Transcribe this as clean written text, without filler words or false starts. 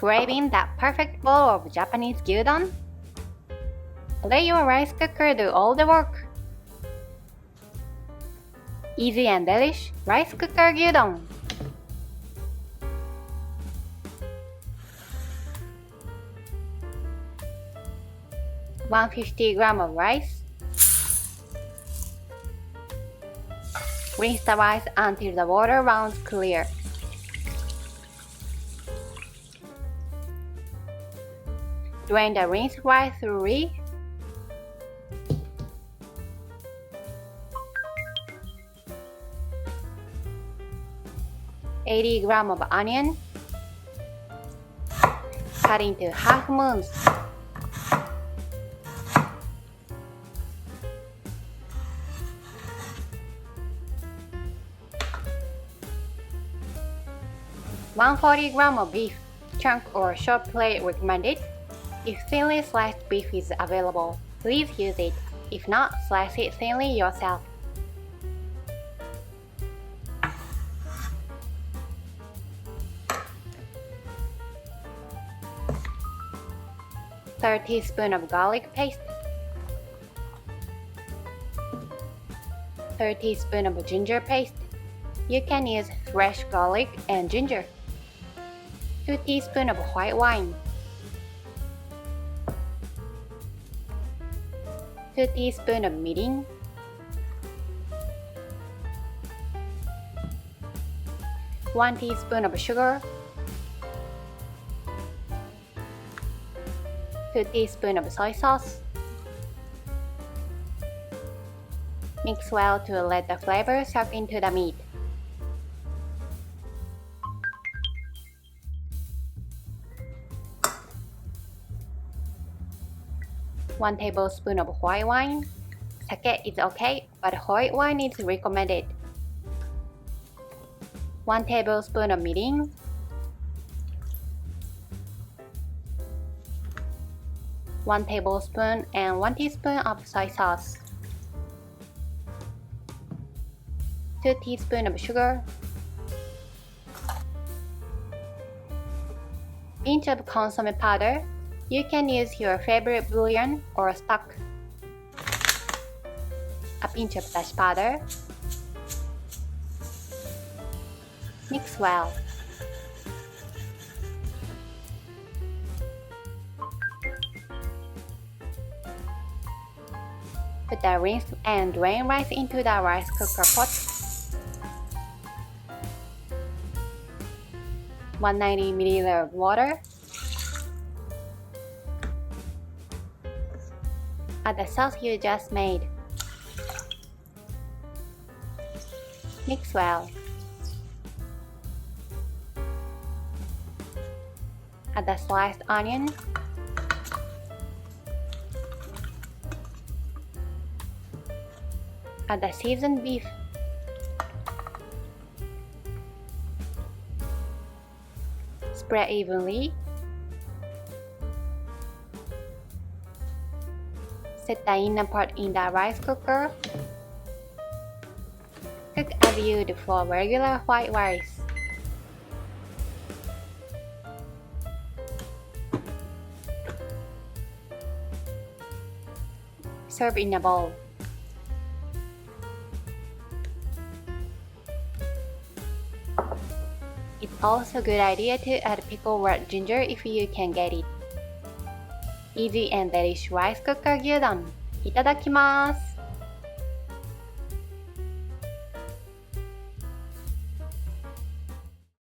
Craving that perfect bowl of Japanese gyudon? Let your rice cooker do all the work. Easy and delish rice cooker gyudon. $150 of rice. Rinse the rice until the water runs clear. Drain the rinsed rice thoroughly. $80 of onion. Cut into half moons. $140 of beef, chunk or short plate recommended. If thinly sliced beef is available, please use it. If not, slice it thinly yourself. Third teaspoon of garlic paste. Third teaspoon of ginger paste. You can use fresh garlic and ginger. 2 teaspoons of white wine. 2 teaspoons of mirin. 1 teaspoon of sugar. 2 teaspoons of soy sauce. Mix well to let the flavor soak into the meat. One tablespoon of white wine. Sake is okay, but white wine is recommended. 1 tablespoon of mirin. 1 tablespoon and 1 teaspoon of soy sauce. 2 teaspoons of sugar. Pinch of consomme powder. You can use your favorite bouillon or stock. A pinch of dashi powder. Mix well. Put the rinsed and drained rice into the rice cooker pot. 190 ml of water. Add the sauce you just made. Mix well. Add the sliced onion. Add the seasoned beef. Spread evenly. Set the inner part in the rice cooker. Cook as you would for regular white rice. Serve in a bowl. It's also a good idea to add pickled red ginger if you can get it. Easy and delicious rice cooker gyudon. いただきます。